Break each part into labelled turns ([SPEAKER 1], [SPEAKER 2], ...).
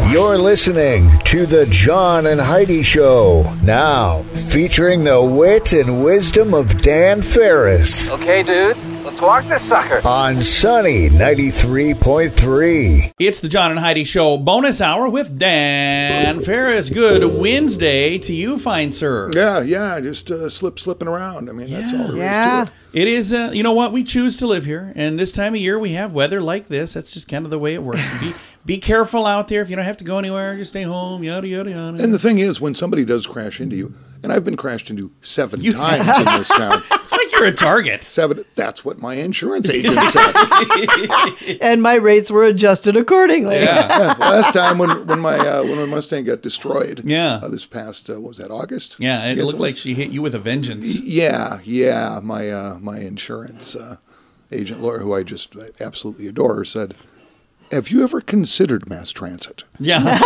[SPEAKER 1] You're listening to The John and Heidi Show. Now, featuring the wit and wisdom of Dan Ferris.
[SPEAKER 2] Okay, dudes, let's walk this sucker.
[SPEAKER 1] On Sunny 93.3.
[SPEAKER 3] It's the John and Heidi Show bonus hour with Dan Ferris. Good Wednesday to you, fine sir.
[SPEAKER 4] Yeah, just slipping around. I mean, that's all there is to it.
[SPEAKER 3] It is, you know what, we choose to live here, and this time of year we have weather like this. That's just kind of the way it works. Be careful out there. If you don't have to go anywhere, just stay home, yada, yada, yada.
[SPEAKER 4] And the thing is, when somebody does crash into you, and I've been crashed into 7 times in this town.
[SPEAKER 3] It's like you're a target.
[SPEAKER 4] 7, that's what my insurance agent said.
[SPEAKER 5] And my rates were adjusted accordingly.
[SPEAKER 4] Yeah. Last time when my Mustang got destroyed, this past, what was that, August?
[SPEAKER 3] Yeah, it looked like she hit you with a vengeance.
[SPEAKER 4] Yeah, my insurance agent lawyer, who I just absolutely adore, said, "Have you ever considered mass transit?"
[SPEAKER 3] Yeah.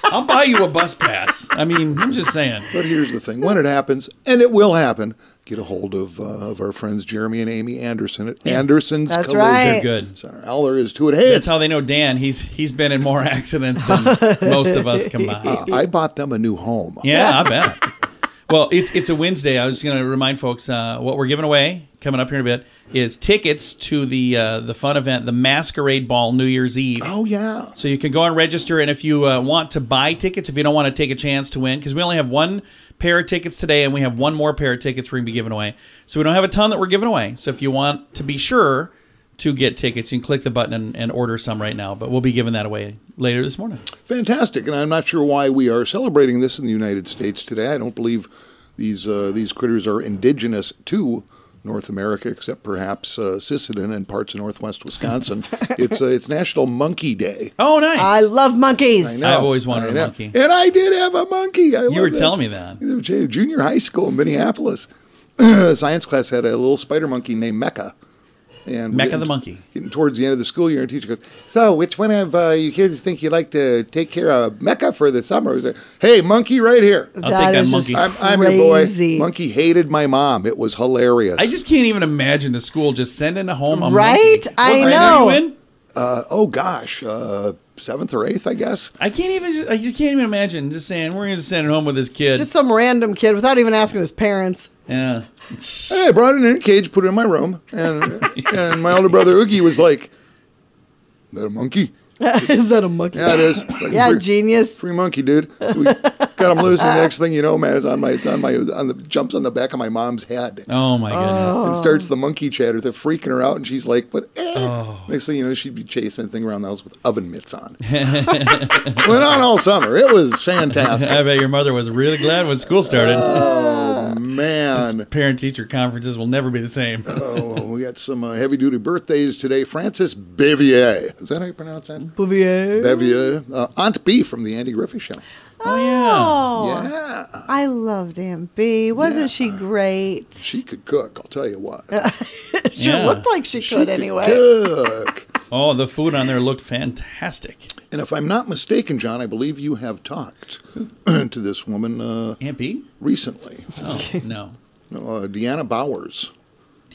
[SPEAKER 3] I'll buy you a bus pass. I mean, I'm just saying.
[SPEAKER 4] But here's the thing. When it happens, and it will happen, get a hold of our friends Jeremy and Amy Anderson at Anderson's
[SPEAKER 5] That's
[SPEAKER 4] Collision
[SPEAKER 5] right.
[SPEAKER 3] They're good.
[SPEAKER 4] Center. All there is to it. Hey,
[SPEAKER 3] That's how they know Dan. He's been in more accidents than most of us combined.
[SPEAKER 4] I bought them a new home.
[SPEAKER 3] Yeah, I bet. Well, it's a Wednesday. I was going to remind folks what we're giving away coming up here in a bit is tickets to the fun event, the Masquerade Ball, New Year's Eve.
[SPEAKER 4] Oh, yeah.
[SPEAKER 3] So you can go and register, and if you want to buy tickets, if you don't want to take a chance to win, because we only have one pair of tickets today, and we have one more pair of tickets we're going to be giving away. So we don't have a ton that we're giving away. So if you want to be sure to get tickets, you can click the button and order some right now, but we'll be giving that away later this morning.
[SPEAKER 4] Fantastic. And I'm not sure why we are celebrating this in the United States today. I don't believe these critters are indigenous to North America, except perhaps Sisseton and parts of northwest Wisconsin. It's National Monkey Day.
[SPEAKER 3] Oh, nice.
[SPEAKER 5] I love monkeys.
[SPEAKER 4] I know.
[SPEAKER 3] I've always wanted a monkey.
[SPEAKER 4] And I did have a monkey.
[SPEAKER 3] You were telling me that.
[SPEAKER 4] Junior high school in Minneapolis. Science class had a little spider monkey named Mecca. And
[SPEAKER 3] Mecca the monkey.
[SPEAKER 4] Getting towards the end of the school year, and the teacher goes, "So, which one of you kids think you'd like to take care of Mecca for the summer?" I was like, "Hey, monkey right here."
[SPEAKER 3] I'll take that monkey.
[SPEAKER 4] I'm your boy. Monkey hated my mom. It was hilarious.
[SPEAKER 3] I just can't even imagine the school just sending home a
[SPEAKER 5] right?
[SPEAKER 3] monkey.
[SPEAKER 5] I
[SPEAKER 3] what
[SPEAKER 5] know.
[SPEAKER 3] Grade are you in?
[SPEAKER 4] Oh gosh, 7th or 8th, I guess.
[SPEAKER 3] I just can't even imagine just saying we're gonna just send it home with this kid.
[SPEAKER 5] Just some random kid without even asking his parents.
[SPEAKER 3] Yeah.
[SPEAKER 4] Hey, I brought it in a cage, put it in my room, and my older brother Oogie was like, "Is that a monkey?"
[SPEAKER 5] Is that a monkey?
[SPEAKER 4] Yeah, it is. Like,
[SPEAKER 5] yeah, genius.
[SPEAKER 4] Free monkey, dude. We got him loose, and the next thing you know, man, jumps on the back of my mom's head.
[SPEAKER 3] Oh my goodness.
[SPEAKER 4] And starts the monkey chatter. They're freaking her out, and she's like, "But Next thing you know, she'd be chasing the thing around the house with oven mitts on. Went on all summer. It was fantastic.
[SPEAKER 3] I bet your mother was really glad when school started.
[SPEAKER 4] Oh man,
[SPEAKER 3] parent-teacher conferences will never be the same.
[SPEAKER 4] Oh, we got some heavy-duty birthdays today. Francis Bevier. Is that how you pronounce that? Bevier. Aunt B from the Andy Griffith Show.
[SPEAKER 5] Oh,
[SPEAKER 4] yeah.
[SPEAKER 5] I loved Aunt B. Wasn't she great?
[SPEAKER 4] She could cook, I'll tell you what.
[SPEAKER 5] Sure looked like she could anyway.
[SPEAKER 4] Cook.
[SPEAKER 3] Oh, the food on there looked fantastic.
[SPEAKER 4] And if I'm not mistaken, John, I believe you have talked to this woman
[SPEAKER 3] Aunt B?
[SPEAKER 4] recently.
[SPEAKER 3] Oh, no.
[SPEAKER 4] Deanna Bowers.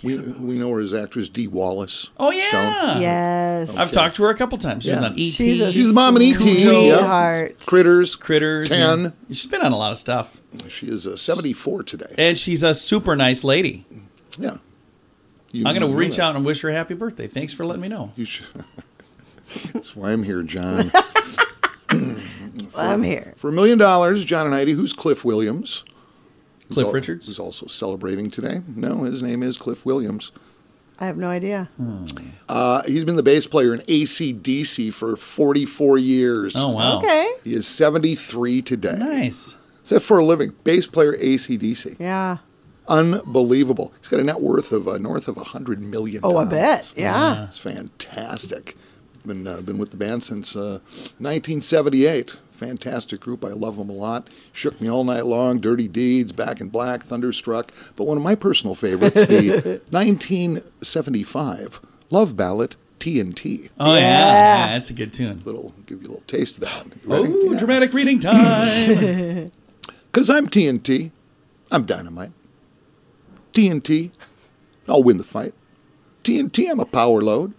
[SPEAKER 4] We know her as actress Dee Wallace.
[SPEAKER 3] Oh, yeah.
[SPEAKER 4] Stone.
[SPEAKER 5] Yes.
[SPEAKER 3] I've talked to her a couple times. She was on E.T.
[SPEAKER 5] She's
[SPEAKER 4] the mom in E.T.
[SPEAKER 5] Sweetheart.
[SPEAKER 4] Critters.
[SPEAKER 3] 10. Yeah. She's been on a lot of stuff.
[SPEAKER 4] She is 74 today.
[SPEAKER 3] And she's a super nice lady.
[SPEAKER 4] Yeah.
[SPEAKER 3] I'm going to reach out and wish her a happy birthday. Thanks for letting me know.
[SPEAKER 4] You should. That's why I'm here, John.
[SPEAKER 5] I'm here.
[SPEAKER 4] For $1 million, John and Heidi, who's Cliff Williams?
[SPEAKER 3] Cliff Richards?
[SPEAKER 4] Who's also celebrating today. No, his name is Cliff Williams.
[SPEAKER 5] I have no idea.
[SPEAKER 4] He's been the bass player in AC/DC for 44 years.
[SPEAKER 3] Oh, wow.
[SPEAKER 5] Okay.
[SPEAKER 4] He is 73 today.
[SPEAKER 3] Nice.
[SPEAKER 4] Except for a living. Bass player AC/DC.
[SPEAKER 5] Yeah.
[SPEAKER 4] Unbelievable. He's got a net worth of north of $100 million.
[SPEAKER 5] Oh, I bet. Yeah.
[SPEAKER 4] It's fantastic. Been with the band since 1978. Fantastic group. I love them a lot. Shook Me All Night Long, Dirty Deeds, Back in Black, Thunderstruck. But one of my personal favorites, the 1975 love ballad, TNT.
[SPEAKER 3] Oh, yeah. That's a good tune.
[SPEAKER 4] Give you a little taste of that. You ready?
[SPEAKER 3] Oh, dramatic reading time.
[SPEAKER 4] Because I'm TNT. I'm dynamite. TNT. I'll win the fight. TNT, I'm a power load.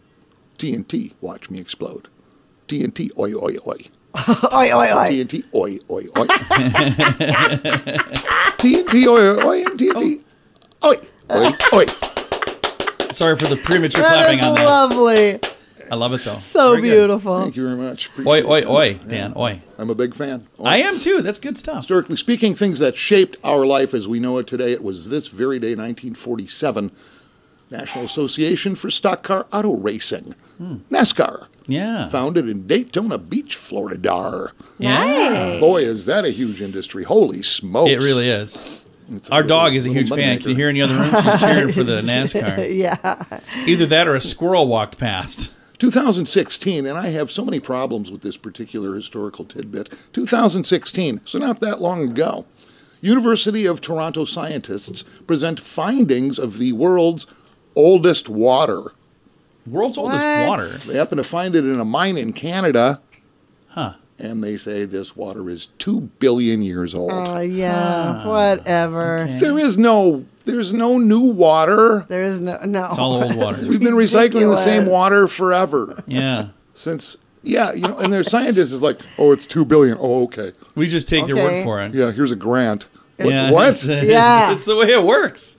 [SPEAKER 4] TNT, watch me explode. TNT, oi, oi, oi.
[SPEAKER 5] Oi, oi, oi.
[SPEAKER 4] TNT, oi, oi, oi. TNT, oi, oi, and TNT, oi, oi, oi.
[SPEAKER 3] Sorry for the premature
[SPEAKER 5] That
[SPEAKER 3] clapping
[SPEAKER 5] is
[SPEAKER 3] on that.
[SPEAKER 5] lovely.
[SPEAKER 3] I love it though.
[SPEAKER 5] So
[SPEAKER 3] Very good.
[SPEAKER 5] beautiful.
[SPEAKER 4] Thank you very much.
[SPEAKER 3] Oi,
[SPEAKER 4] Appreciate
[SPEAKER 3] oi,
[SPEAKER 4] it.
[SPEAKER 3] oi, Dan, oi.
[SPEAKER 4] I'm a big fan. Oi.
[SPEAKER 3] I am too. That's good stuff.
[SPEAKER 4] Historically speaking, things that shaped our life as we know it today, it was this very day, 1947, National Association for Stock Car Auto Racing, NASCAR,
[SPEAKER 3] Yeah.
[SPEAKER 4] founded in Daytona Beach, Florida.
[SPEAKER 3] Yeah.
[SPEAKER 4] Boy, is that a huge industry. Holy smokes.
[SPEAKER 3] It really is.
[SPEAKER 4] It's
[SPEAKER 3] Our
[SPEAKER 4] little-
[SPEAKER 3] dog is a
[SPEAKER 4] little
[SPEAKER 3] huge
[SPEAKER 4] money
[SPEAKER 3] fan.
[SPEAKER 4] maker.
[SPEAKER 3] Can you hear in the other room? She's cheering for the NASCAR.
[SPEAKER 5] Yeah.
[SPEAKER 3] Either that or a squirrel walked past.
[SPEAKER 4] 2016, and I have so many problems with this particular historical tidbit. 2016, so not that long ago, University of Toronto scientists present findings of the world's oldest water.
[SPEAKER 3] World's oldest
[SPEAKER 5] What?
[SPEAKER 3] water.
[SPEAKER 4] They happen to find it in a mine in Canada,
[SPEAKER 3] Huh.
[SPEAKER 4] and they say this water is 2 billion years old.
[SPEAKER 5] Yeah. Whatever.
[SPEAKER 3] Okay.
[SPEAKER 4] There's no new water.
[SPEAKER 5] There is no.
[SPEAKER 3] It's all old water.
[SPEAKER 4] We've been recycling the same
[SPEAKER 5] Ridiculous.
[SPEAKER 4] water forever.
[SPEAKER 3] Yeah.
[SPEAKER 4] Since, and their scientists is like, oh, it's 2 billion. Oh, okay.
[SPEAKER 3] We just take their
[SPEAKER 5] Okay.
[SPEAKER 3] word for it.
[SPEAKER 4] Yeah, here's a grant.
[SPEAKER 3] Yeah,
[SPEAKER 4] What?
[SPEAKER 3] It's,
[SPEAKER 5] Yeah.
[SPEAKER 3] It's the way it works.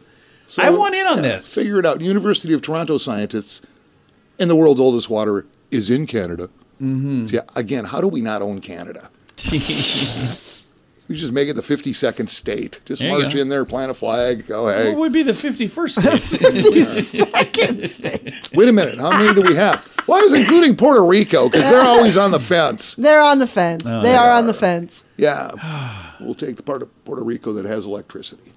[SPEAKER 4] So,
[SPEAKER 3] I want in on this.
[SPEAKER 4] Figure it out. University of Toronto scientists, and the world's oldest water is in Canada. Mm-hmm. So, again, how do we not own Canada? We just make it the 52nd state. Just
[SPEAKER 3] There you
[SPEAKER 4] march
[SPEAKER 3] go.
[SPEAKER 4] in there, plant a flag, go, hey.
[SPEAKER 3] What would be the 51st state?
[SPEAKER 5] 52nd state.
[SPEAKER 4] Wait a minute, how many do we have? Well, I was including Puerto Rico because they're always on the fence.
[SPEAKER 5] They're on the fence.
[SPEAKER 3] Oh,
[SPEAKER 5] they are on the fence.
[SPEAKER 4] Yeah, we'll take the part of Puerto Rico that has electricity.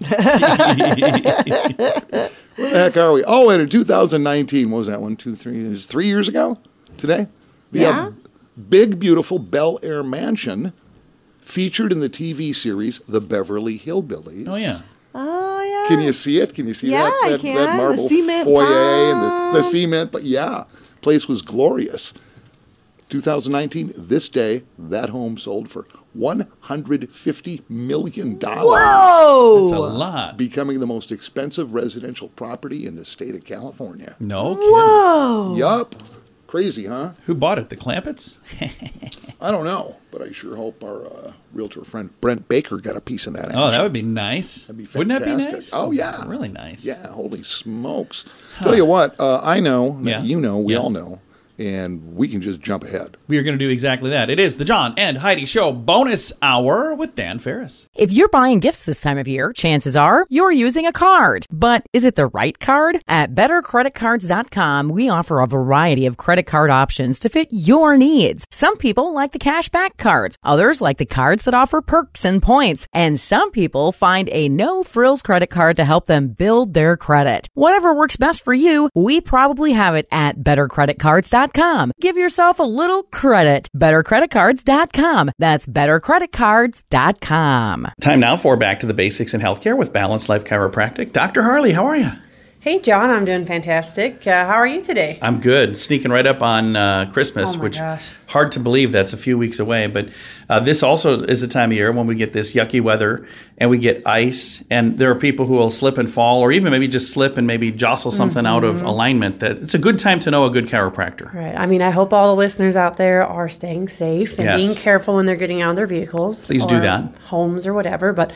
[SPEAKER 4] Where the heck are we? Oh, and in 2019, what was that, 1, 2, 3, it was 3 years ago today? The
[SPEAKER 5] Yeah.
[SPEAKER 4] big, beautiful Bel Air mansion featured in the TV series The Beverly Hillbillies.
[SPEAKER 3] Oh, yeah.
[SPEAKER 5] Oh, yeah.
[SPEAKER 4] Can you see it? Can you see
[SPEAKER 5] Yeah,
[SPEAKER 4] that,
[SPEAKER 5] I
[SPEAKER 4] that,
[SPEAKER 5] can.
[SPEAKER 4] that
[SPEAKER 5] The
[SPEAKER 4] marble
[SPEAKER 5] cement
[SPEAKER 4] foyer and the
[SPEAKER 5] pond.
[SPEAKER 4] cement? But yeah, place was glorious. 2019, this day, that home sold for $150 million.
[SPEAKER 5] Whoa.
[SPEAKER 3] That's a lot.
[SPEAKER 4] Becoming the most expensive residential property in the state of California.
[SPEAKER 3] No kidding.
[SPEAKER 5] Whoa.
[SPEAKER 4] Yup. Crazy, huh?
[SPEAKER 3] Who bought it? The Clampetts?
[SPEAKER 4] I don't know, but I sure hope our realtor friend Brent Baker got a piece of that action.
[SPEAKER 3] Oh, that would be nice.
[SPEAKER 4] That'd be
[SPEAKER 3] Wouldn't that be
[SPEAKER 4] fantastic.
[SPEAKER 3] nice?
[SPEAKER 4] Oh, yeah.
[SPEAKER 3] Really nice.
[SPEAKER 4] Yeah, holy smokes. Tell you what, I know,
[SPEAKER 3] Yeah.
[SPEAKER 4] you know, we
[SPEAKER 3] Yeah.
[SPEAKER 4] all know, and we can just jump ahead.
[SPEAKER 3] We are going to do exactly that. It is the John and Heidi Show bonus hour with Dan Ferris.
[SPEAKER 6] If you're buying gifts this time of year, chances are you're using a card. But is it the right card? At BetterCreditCards.com, we offer a variety of credit card options to fit your needs. Some people like the cashback cards. Others like the cards that offer perks and points. And some people find a no-frills credit card to help them build their credit. Whatever works best for you, we probably have it at BetterCreditCards.com. Give yourself a little credit. BetterCreditCards.com. That's BetterCreditCards.com.
[SPEAKER 3] Time now for Back to the Basics in Healthcare with Balanced Life Chiropractic. Dr. Harley, how are you?
[SPEAKER 7] Hey, John, I'm doing fantastic. How are you today?
[SPEAKER 3] I'm good. Sneaking right up on Christmas,
[SPEAKER 7] Oh my
[SPEAKER 3] which
[SPEAKER 7] gosh.
[SPEAKER 3] hard to believe that's a few weeks away. But this also is the time of year when we get this yucky weather and we get ice. And there are people who will slip and fall or even maybe just slip and maybe jostle something out of alignment. That it's a good time to know a good chiropractor.
[SPEAKER 7] Right. I mean, I hope all the listeners out there are staying safe and
[SPEAKER 3] Yes.
[SPEAKER 7] being careful when they're getting out of their vehicles.
[SPEAKER 3] Please do
[SPEAKER 7] or
[SPEAKER 3] that.
[SPEAKER 7] Homes or whatever. But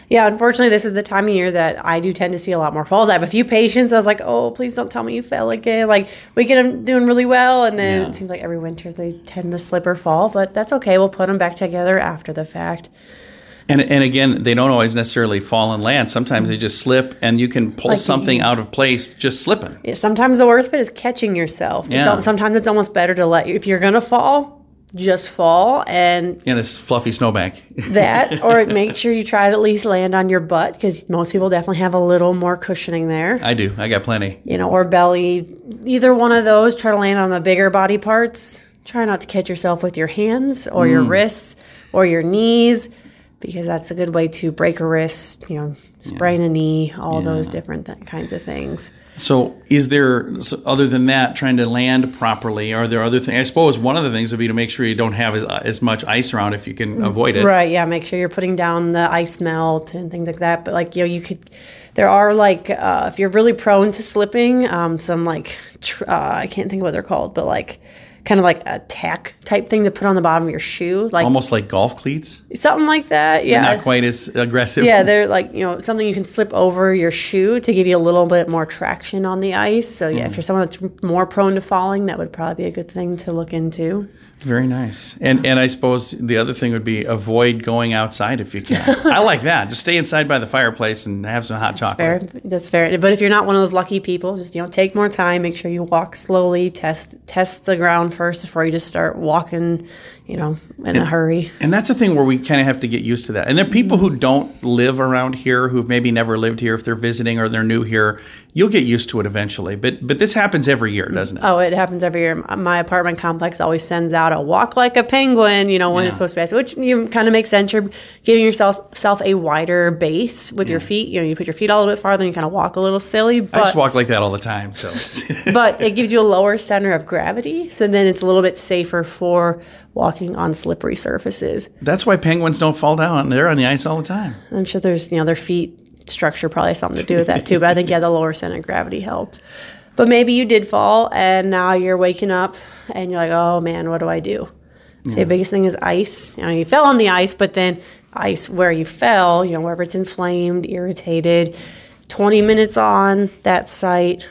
[SPEAKER 7] yeah, unfortunately, this is the time of year that I do tend to see a lot more falls. I have a few patients. I was like, oh, please don't tell me you fell again. Like, we get them doing really well, and then
[SPEAKER 3] Yeah.
[SPEAKER 7] it seems like every winter they tend to slip or fall. But that's okay. We'll put them back together after the fact.
[SPEAKER 3] And again, they don't always necessarily fall and land. Sometimes they just slip and you can pull
[SPEAKER 7] Like
[SPEAKER 3] something out of place just slipping.
[SPEAKER 7] Yeah, sometimes the worst bit is catching yourself.
[SPEAKER 3] Yeah.
[SPEAKER 7] Sometimes it's almost better to if you're going to fall, just fall and
[SPEAKER 3] In a fluffy snowbank.
[SPEAKER 7] that, or make sure you try to at least land on your butt because most people definitely have a little more cushioning there.
[SPEAKER 3] I do. I got plenty.
[SPEAKER 7] Or belly. Either one of those, try to land on the bigger body parts. Try not to catch yourself with your hands or your wrists or your knees because that's a good way to break a wrist, sprain a knee, all those different kinds of things.
[SPEAKER 3] So is there, other than that, trying to land properly, are there other things? I suppose one of the things would be to make sure you don't have as much ice around if you can avoid it.
[SPEAKER 7] Right, yeah, make sure you're putting down the ice melt and things like that. But you could, there are if you're really prone to slipping, some I can't think of what they're called, but kind of like a tack type thing to put on the bottom of your shoe, like
[SPEAKER 3] Almost like golf cleats,
[SPEAKER 7] something like that. Yeah,
[SPEAKER 3] not quite as aggressive.
[SPEAKER 7] yeah, they're like, something you can slip over your shoe to give you a little bit more traction on the ice. So yeah, if you're someone that's more prone to falling, that would probably be a good thing to look into.
[SPEAKER 3] Very nice. And I suppose the other thing would be avoid going outside if you can. I like that. Just stay inside by the fireplace and have some hot chocolate.
[SPEAKER 7] That's fair. But if you're not one of those lucky people, just take more time. Make sure you walk slowly. Test the ground first before you just start walking, in a hurry.
[SPEAKER 3] And that's the thing where we kind of have to get used to that. And there are people who don't live around here, who've maybe never lived here, if they're visiting or they're new here. You'll get used to it eventually. But this happens every year, doesn't it?
[SPEAKER 7] Oh, it happens every year. My apartment complex always sends out a walk like a penguin, when it's supposed to be ice, which kind of makes sense. You're giving yourself a wider base with your feet. You put your feet a little bit farther and you kind of walk a little silly. But,
[SPEAKER 3] I just walk like that all the time. So,
[SPEAKER 7] but it gives you a lower center of gravity. So then it's a little bit safer for walking on slippery surfaces.
[SPEAKER 3] That's why penguins don't fall down. They're on the ice all the time.
[SPEAKER 7] I'm sure there's, their feet structure probably has something to do with that too. But I think, the lower center of gravity helps. But maybe you did fall and now you're waking up and you're like, oh man, what do I do? So the biggest thing is ice. You fell on the ice, but then ice where you fell, wherever it's inflamed, irritated, 20 minutes on that site,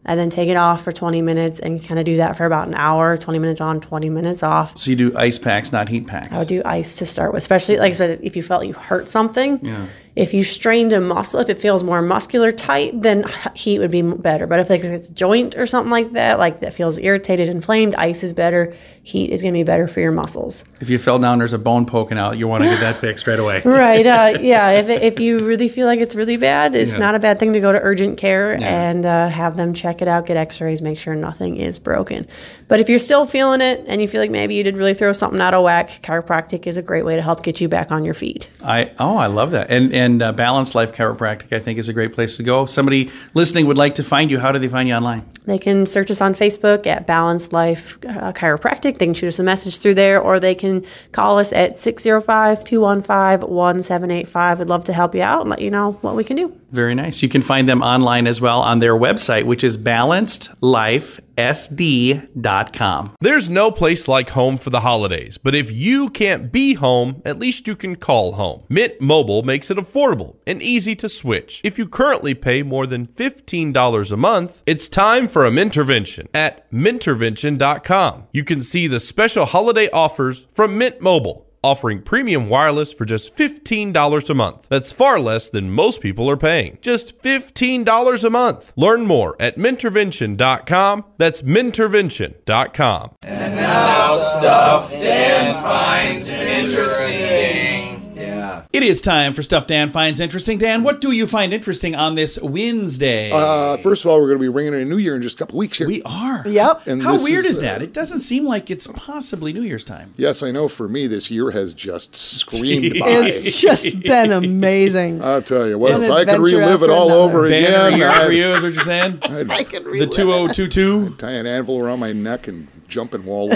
[SPEAKER 7] and then take it off for 20 minutes and kind of do that for about an hour, 20 minutes on, 20 minutes off.
[SPEAKER 3] So you do ice packs, not heat packs.
[SPEAKER 7] I would do ice to start with, especially like I said, if you felt you hurt something.
[SPEAKER 3] Yeah.
[SPEAKER 7] If you strained a muscle, if it feels more muscular tight, then heat would be better. But if it's a joint or something like that feels irritated, inflamed, ice is better. Heat is going to be better for your muscles.
[SPEAKER 3] If you fell down, there's a bone poking out, you want to get that fixed right away.
[SPEAKER 7] Right. Yeah. If you really feel like it's really bad, it's not a bad thing to go to urgent care and have them check it out, get x-rays, make sure nothing is broken. But if you're still feeling it and you feel like maybe you did really throw something out of whack, chiropractic is a great way to help get you back on your feet.
[SPEAKER 3] I love that. And Balanced Life Chiropractic, I think, is a great place to go. Somebody listening would like to find you. How do they find you online?
[SPEAKER 7] They can search us on Facebook at Balanced Life Chiropractic. They can shoot us a message through there, or they can call us at 605-215-1785. We'd love to help you out and let you know what we can do.
[SPEAKER 3] Very nice. You can find them online as well on their website, which is balancedlifesd.com.
[SPEAKER 8] There's no place like home for the holidays, but if you can't be home, at least you can call home. Mint Mobile makes it affordable and easy to switch. If you currently pay more than $15 a month, it's time for a Mintervention at Mintervention.com. You can see the special holiday offers from Mint Mobile, offering premium wireless for just $15 a month. That's far less than most people are paying. Just $15 a month. Learn more at Mintervention.com. That's Mintervention.com.
[SPEAKER 2] And now stuff Dan finds interesting.
[SPEAKER 3] It is time for Stuff Dan Finds Interesting. Dan, what do you find interesting on this Wednesday?
[SPEAKER 4] First of all, we're going to be ringing in a new year in just a couple weeks here.
[SPEAKER 3] We are.
[SPEAKER 5] Yep.
[SPEAKER 4] And
[SPEAKER 3] How
[SPEAKER 4] this
[SPEAKER 3] weird is that? It doesn't seem like it's possibly New Year's time.
[SPEAKER 4] Yes, I know. For me, this year has just screamed by.
[SPEAKER 5] It's just been amazing.
[SPEAKER 4] I'll tell you what,
[SPEAKER 5] An
[SPEAKER 4] if I could
[SPEAKER 5] adventure
[SPEAKER 4] relive it
[SPEAKER 5] after
[SPEAKER 4] all
[SPEAKER 5] another.
[SPEAKER 4] over
[SPEAKER 3] Banner
[SPEAKER 4] again,
[SPEAKER 3] year for
[SPEAKER 4] I'd
[SPEAKER 3] you is what you're saying?
[SPEAKER 5] I can
[SPEAKER 3] The
[SPEAKER 5] relive it.
[SPEAKER 3] 2022?
[SPEAKER 4] tie an anvil around my neck and jump in wall.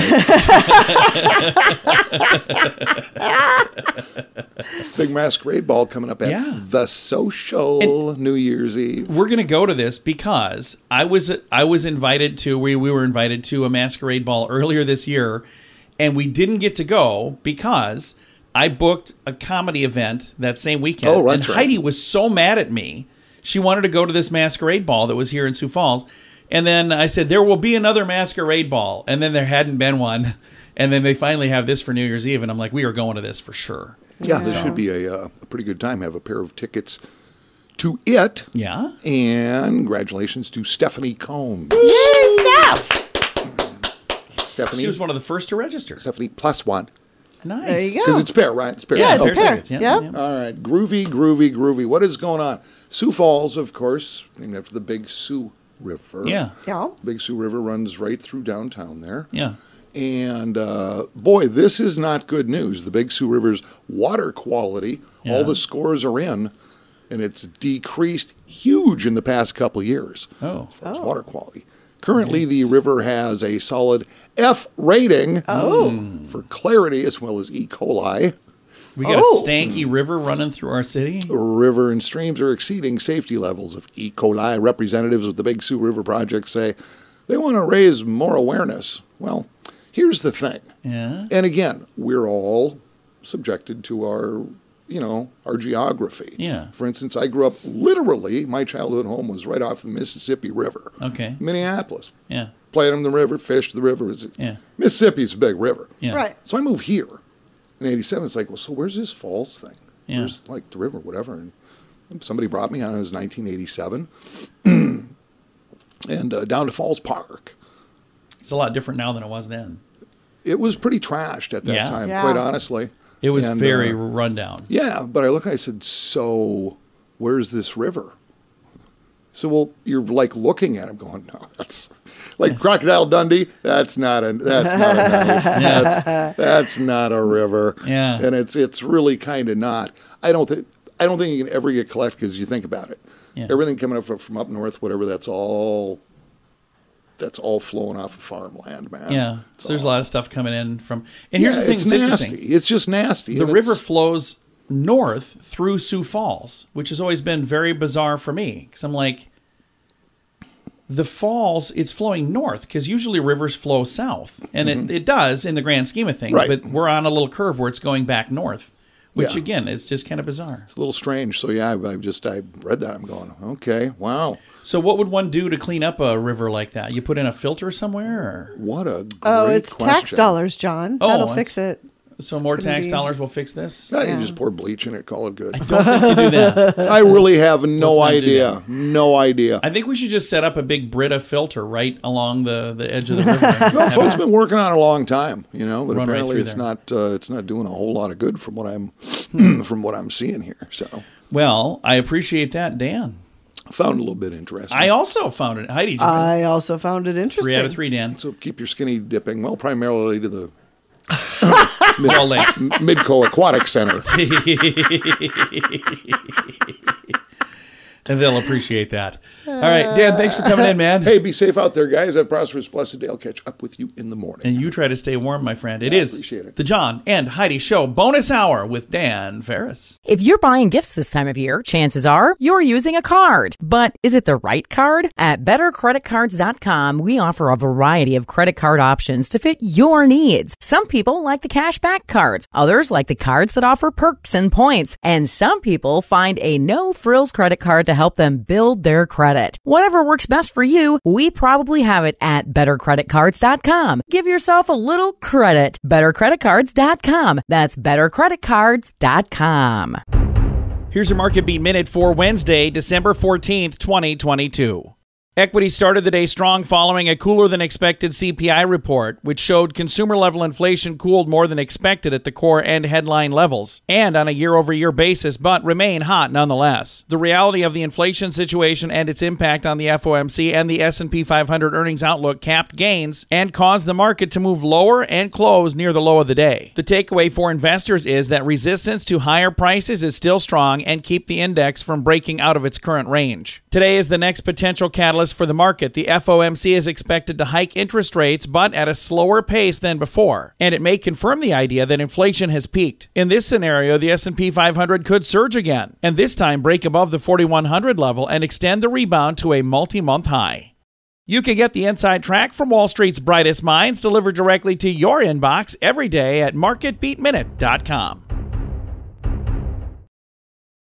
[SPEAKER 4] Big masquerade ball coming up at the Social New Year's Eve.
[SPEAKER 3] We're going to go to this because I was invited to, we were invited to a masquerade ball earlier this year, and we didn't get to go because I booked a comedy event that same weekend.
[SPEAKER 4] Oh, that's
[SPEAKER 3] and
[SPEAKER 4] right.
[SPEAKER 3] Heidi was so mad at me. She wanted to go to this masquerade ball that was here in Sioux Falls. And then I said, there will be another masquerade ball. And then there hadn't been one. And then they finally have this for New Year's Eve. And I'm like, we are going to this for sure.
[SPEAKER 4] Yeah, this should be a pretty good time. Have a pair of tickets to it.
[SPEAKER 3] Yeah.
[SPEAKER 4] And congratulations to Stephanie Combs.
[SPEAKER 5] Yay, Steph!
[SPEAKER 4] Stephanie.
[SPEAKER 3] She was one of the first to register.
[SPEAKER 4] Stephanie plus one.
[SPEAKER 3] Nice.
[SPEAKER 5] There you go.
[SPEAKER 4] Because it's pair, right? It's pair.
[SPEAKER 5] Yeah, it's
[SPEAKER 3] Fair
[SPEAKER 5] a pair.
[SPEAKER 3] tickets, yeah,
[SPEAKER 5] Yep.
[SPEAKER 3] yeah.
[SPEAKER 4] All right. Groovy, groovy, groovy. What is going on? Sioux Falls, of course, named after the Big Sioux River.
[SPEAKER 3] Yeah.
[SPEAKER 5] Yeah.
[SPEAKER 4] Big Sioux River runs right through downtown there.
[SPEAKER 3] Yeah.
[SPEAKER 4] And boy, this is not good news. The Big Sioux River's water quality, all the scores are in, and it's decreased huge in the past couple of years.
[SPEAKER 3] Oh.
[SPEAKER 4] As far as water quality. Currently, the river has a solid F rating for clarity as well as E. coli.
[SPEAKER 3] We got a stanky river running through our city.
[SPEAKER 4] River and streams are exceeding safety levels of E. coli. Representatives with the Big Sioux River Project say They want to raise more awareness. Well, here's the thing.
[SPEAKER 3] Yeah.
[SPEAKER 4] And again, we're all subjected to our geography.
[SPEAKER 3] Yeah.
[SPEAKER 4] For instance, I grew up literally, my childhood home was right off the Mississippi River.
[SPEAKER 3] Okay.
[SPEAKER 4] Minneapolis.
[SPEAKER 3] Yeah.
[SPEAKER 4] Played in the river, fished the river.
[SPEAKER 3] Yeah.
[SPEAKER 4] Mississippi's a big river.
[SPEAKER 3] Yeah.
[SPEAKER 5] Right.
[SPEAKER 4] So I moved here in 87. It's like, well, so where's this falls thing?
[SPEAKER 3] Yeah.
[SPEAKER 4] Where's like the river, whatever. And somebody brought me on, it was 1987. And down to Falls Park.
[SPEAKER 3] It's a lot different now than it was then.
[SPEAKER 4] It was pretty trashed at that
[SPEAKER 3] Yeah.
[SPEAKER 4] time,
[SPEAKER 5] Yeah.
[SPEAKER 4] quite honestly.
[SPEAKER 3] It was
[SPEAKER 4] And,
[SPEAKER 3] very rundown.
[SPEAKER 4] Yeah, but I look and I said, so where's this river? So, well, you're like looking at him going, no, that's like Crocodile Dundee. That's not a knife. That's not a river.
[SPEAKER 3] Yeah.
[SPEAKER 4] And it's really kind of not. I don't think you can ever get collected because you think about it.
[SPEAKER 3] Yeah.
[SPEAKER 4] Everything coming up from up north, whatever, that's all flowing off of farmland, man.
[SPEAKER 3] Yeah.
[SPEAKER 4] It's
[SPEAKER 3] So there's a
[SPEAKER 4] all-
[SPEAKER 3] lot of stuff coming in from. And here's the thing
[SPEAKER 4] it's
[SPEAKER 3] that's
[SPEAKER 4] nasty.
[SPEAKER 3] interesting.
[SPEAKER 4] It's just nasty.
[SPEAKER 3] The
[SPEAKER 4] And
[SPEAKER 3] river
[SPEAKER 4] it's-
[SPEAKER 3] flows north through Sioux Falls, which has always been very bizarre for me. Because I'm like, the falls, it's flowing north because usually rivers flow south. And it does in the grand scheme of things.
[SPEAKER 4] Right.
[SPEAKER 3] But we're on a little curve where it's going back north, which
[SPEAKER 4] Yeah.
[SPEAKER 3] again, is just kind of bizarre.
[SPEAKER 4] It's a little strange. So yeah, I read that. I'm going, okay, wow,
[SPEAKER 3] So what would one do to clean up a river like that? You put in a filter somewhere? Or?
[SPEAKER 4] what a great
[SPEAKER 5] Oh, it's tax
[SPEAKER 4] question.
[SPEAKER 5] dollars, John.
[SPEAKER 3] Oh,
[SPEAKER 5] That'll
[SPEAKER 3] that's-
[SPEAKER 5] fix it.
[SPEAKER 3] So more
[SPEAKER 5] gonna
[SPEAKER 3] tax
[SPEAKER 5] be-
[SPEAKER 3] dollars will fix this?
[SPEAKER 4] No,
[SPEAKER 5] Yeah.
[SPEAKER 4] you just pour bleach in it, call it good.
[SPEAKER 3] Don't think you do that.
[SPEAKER 4] I really have
[SPEAKER 3] let's
[SPEAKER 4] no
[SPEAKER 3] not do
[SPEAKER 4] idea.
[SPEAKER 3] that.
[SPEAKER 4] No idea.
[SPEAKER 3] I think we should just set up a big Brita filter right along the edge of the river.
[SPEAKER 4] Well, folks been working on it a long time, but
[SPEAKER 3] Run right
[SPEAKER 4] apparently
[SPEAKER 3] through
[SPEAKER 4] it's not doing a whole lot of good from what I'm from what I'm seeing here. So
[SPEAKER 3] Well, I appreciate that, Dan.
[SPEAKER 4] I found it a little bit interesting.
[SPEAKER 3] I also found it. Heidi, did you find
[SPEAKER 5] I also found it interesting.
[SPEAKER 3] 3 out of 3, Dan.
[SPEAKER 4] So keep your skinny dipping, well, primarily to the
[SPEAKER 3] Well, Lake.
[SPEAKER 4] Midco Aquatic Center.
[SPEAKER 3] And they'll appreciate that. All right, Dan, thanks for coming in, man.
[SPEAKER 4] Hey, be safe out there, guys. Have a prosperous, blessed day. I'll catch up with you in the morning.
[SPEAKER 3] And you try to stay warm, my friend. It
[SPEAKER 4] I
[SPEAKER 3] is
[SPEAKER 4] appreciate it.
[SPEAKER 3] the John and Heidi Show bonus hour with Dan Ferris.
[SPEAKER 6] If you're buying gifts this time of year, chances are you're using a card. But is it the right card? At bettercreditcards.com, we offer a variety of credit card options to fit your needs. Some people like the cashback cards. Others like the cards that offer perks and points. And some people find a no-frills credit card to help them build their credit. Whatever works best for you, we probably have it at bettercreditcards.com. Give yourself a little credit. bettercreditcards.com. That's bettercreditcards.com.
[SPEAKER 3] Here's your Market Beat Minute for Wednesday, December 14th, 2022. Equities started the day strong following a cooler than expected CPI report, which showed consumer level inflation cooled more than expected at the core and headline levels, and on a year-over-year basis, but remain hot nonetheless. The reality of the inflation situation and its impact on the FOMC and the S&P 500 earnings outlook capped gains and caused the market to move lower and close near the low of the day. The takeaway for investors is that resistance to higher prices is still strong and keep the index from breaking out of its current range. Today is the next potential catalyst for the market. The FOMC is expected to hike interest rates, but at a slower pace than before, and it may confirm the idea that inflation has peaked. In this scenario, the S&P 500 could surge again, and this time break above the 4,100 level and extend the rebound to a multi-month high. You can get the inside track from Wall Street's brightest minds delivered directly to your inbox every day at marketbeatminute.com.